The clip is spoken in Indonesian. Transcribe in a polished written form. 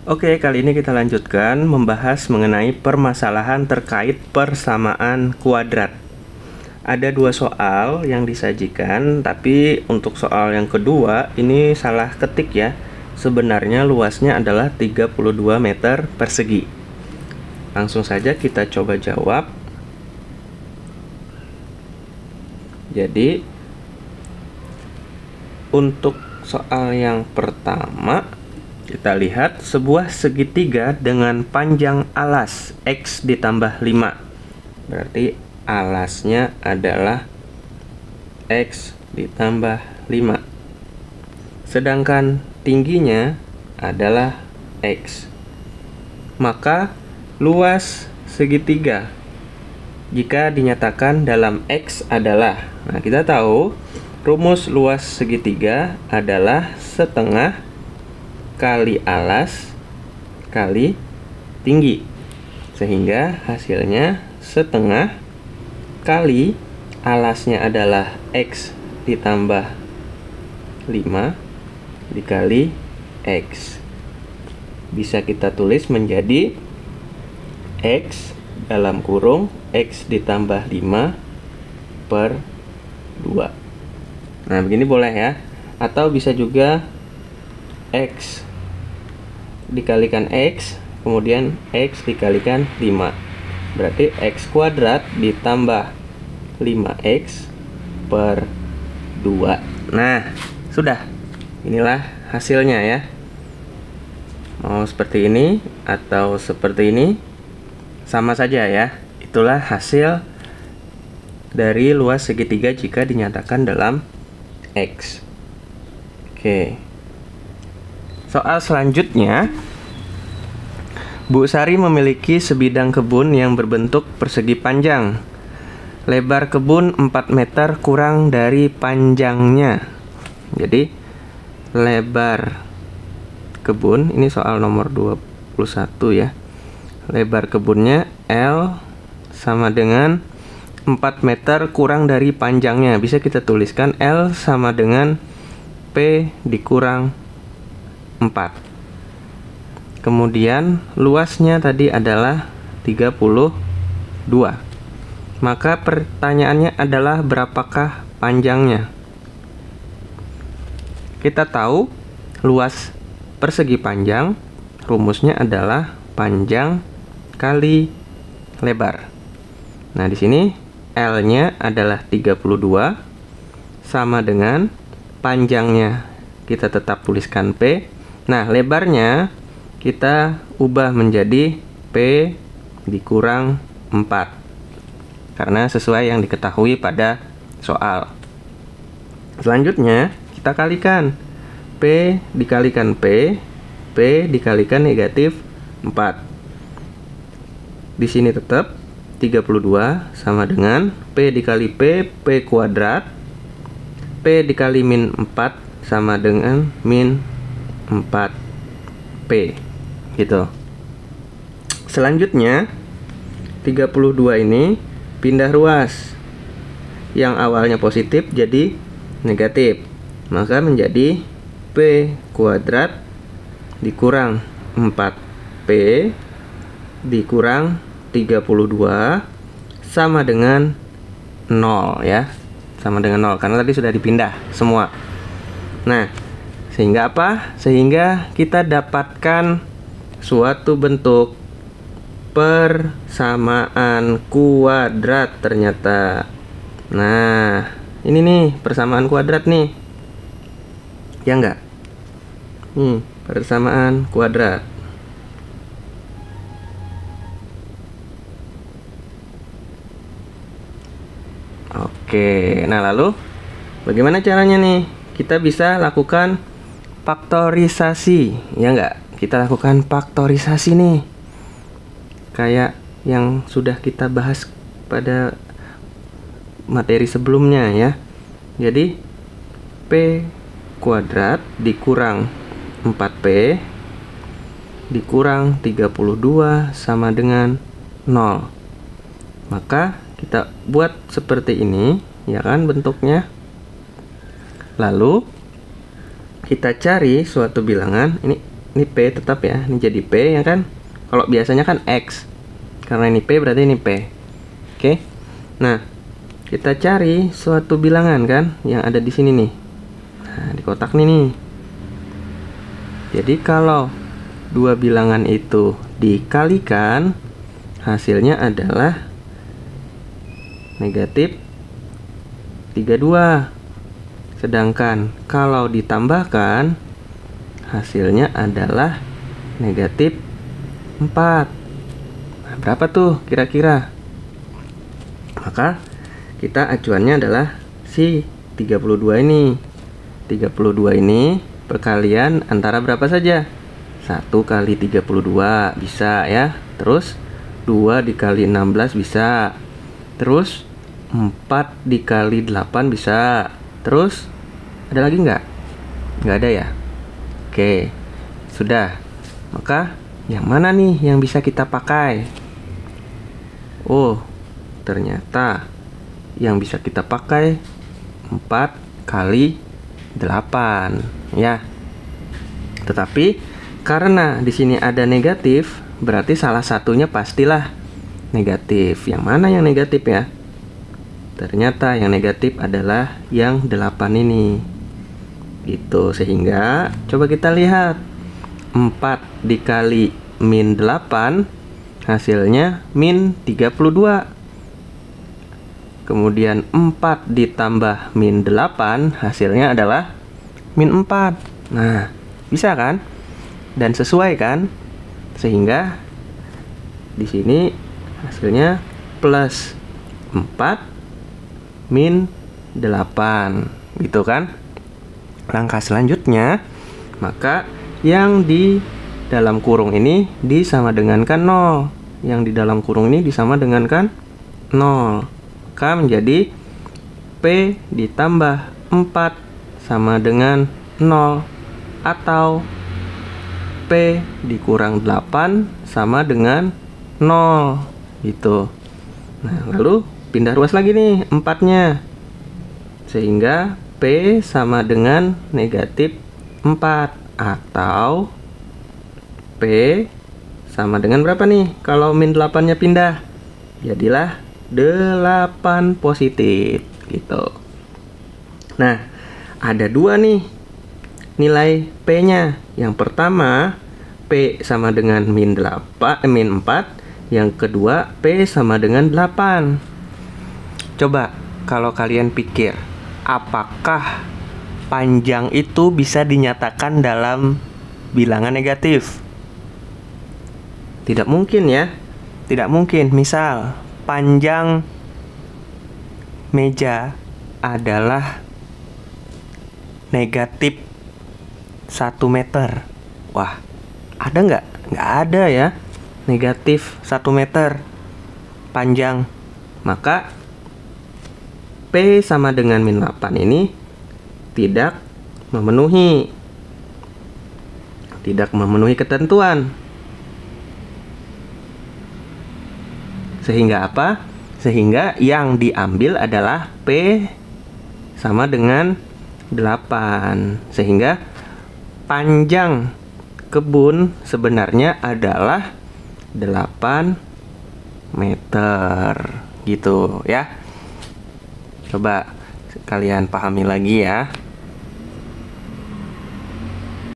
Oke, kali ini kita lanjutkan membahas mengenai permasalahan terkait persamaan kuadrat. Ada dua soal yang disajikan, tapi untuk soal yang kedua ini salah ketik ya. Sebenarnya luasnya adalah 32 meter persegi. Langsung saja kita coba jawab. Jadi untuk soal yang pertama, kita lihat sebuah segitiga dengan panjang alas X ditambah 5. Berarti alasnya adalah X ditambah 5. Sedangkan tingginya adalah X. Maka luas segitiga jika dinyatakan dalam X adalah, nah kita tahu rumus luas segitiga adalah setengah kali alas kali tinggi, sehingga hasilnya setengah kali alasnya adalah X ditambah 5 dikali X. Bisa kita tulis menjadi X dalam kurung X ditambah 5 per 2. Nah begini boleh ya. Atau bisa juga X dikalikan X, kemudian X dikalikan 5. Berarti X kuadrat ditambah 5X per 2. Nah sudah, inilah hasilnya ya. Mau seperti ini atau seperti ini sama saja ya. Itulah hasil dari luas segitiga jika dinyatakan dalam X. Oke. Soal selanjutnya, Bu Sari memiliki sebidang kebun yang berbentuk persegi panjang. Lebar kebun 4 meter kurang dari panjangnya. Jadi lebar kebun, ini soal nomor 21 ya. Lebar kebunnya L sama dengan 4 meter kurang dari panjangnya. Bisa kita tuliskan L sama dengan P dikurang 4. Kemudian luasnya tadi adalah 32. Maka pertanyaannya adalah berapakah panjangnya? Kita tahu luas persegi panjang rumusnya adalah panjang kali lebar. Nah, di sini L-nya adalah 32 sama dengan panjangnya kita tetap tuliskan P. Nah, lebarnya kita ubah menjadi P dikurang 4 karena sesuai yang diketahui pada soal. Selanjutnya kita kalikan P dikalikan P, P dikalikan negatif 4. Di sini tetap 32 sama dengan P dikali P, P kuadrat. P dikali min 4 sama dengan min 4P. Gitu. Selanjutnya 32 ini pindah ruas. Yang awalnya positif jadi negatif. Maka menjadi P kuadrat dikurang 4P dikurang 32 sama dengan 0 ya. Sama dengan 0 karena tadi sudah dipindah semua. Nah, sehingga apa? Sehingga kita dapatkan suatu bentuk persamaan kuadrat ternyata. Nah, ini nih persamaan kuadrat nih. Ya enggak? Persamaan kuadrat. Oke, nah lalu bagaimana caranya nih? Kita bisa lakukan faktorisasi, ya enggak? Kita lakukan faktorisasi nih. Kayak yang sudah kita bahas pada materi sebelumnya ya. Jadi P kuadrat dikurang 4P dikurang 32 sama dengan 0. Maka kita buat seperti ini, ya kan bentuknya. Lalu kita cari suatu bilangan. Ini ini P tetap ya, ini jadi P ya kan. Kalau biasanya kan X, karena ini P berarti ini P. Oke. Nah, kita cari suatu bilangan kan yang ada di sini nih. Nah, di kotak nih. Jadi kalau dua bilangan itu dikalikan, hasilnya adalah negatif 32. Sedangkan kalau ditambahkan, hasilnya adalah negatif 4. Nah, berapa tuh kira-kira? Maka kita acuannya adalah si 32 ini. 32 ini perkalian antara berapa saja? 1 kali 32 bisa ya. Terus 2 dikali 16 bisa. Terus 4 dikali 8 bisa. Terus ada lagi nggak? Nggak ada ya? Oke, sudah. Maka yang mana nih yang bisa kita pakai? Oh, ternyata yang bisa kita pakai 4 kali 8 ya. Tetapi karena di sini ada negatif, berarti salah satunya pastilah negatif. Yang mana yang negatif ya? Ternyata yang negatif adalah yang 8 ini. Gitu, sehingga coba kita lihat 4 dikali min 8 hasilnya min 32. Kemudian 4 ditambah min 8 hasilnya adalah min 4. Nah, bisa kan? Dan sesuai kan? Sehingga di sini hasilnya plus 4 min 8 gitu kan. Langkah selanjutnya, maka yang di dalam kurung ini disama dengankan 0. Yang di dalam kurung ini disama dengankan 0. Maka menjadi P ditambah 4 sama dengan 0, atau P dikurang 8 sama dengan 0 gitu. Nah, lalu pindah ruas lagi nih 4-nya, sehingga P sama dengan negatif 4, atau P sama dengan berapa nih kalau min 8-nya pindah? Jadilah 8 positif gitu. Nah, ada dua nih nilai P-nya. Yang pertama, P sama dengan min 4. Yang kedua, P sama dengan 8. Coba kalau kalian pikir, apakah panjang itu bisa dinyatakan dalam bilangan negatif? Tidak mungkin ya. Tidak mungkin. Misal panjang meja adalah negatif 1 meter. Wah, ada nggak? Nggak ada ya. Negatif 1 meter panjang. Maka P sama dengan min 8 ini tidak memenuhi ketentuan. Sehingga apa? Sehingga yang diambil adalah P sama dengan 8. Sehingga panjang kebun sebenarnya adalah 8 meter gitu ya. Coba kalian pahami lagi ya.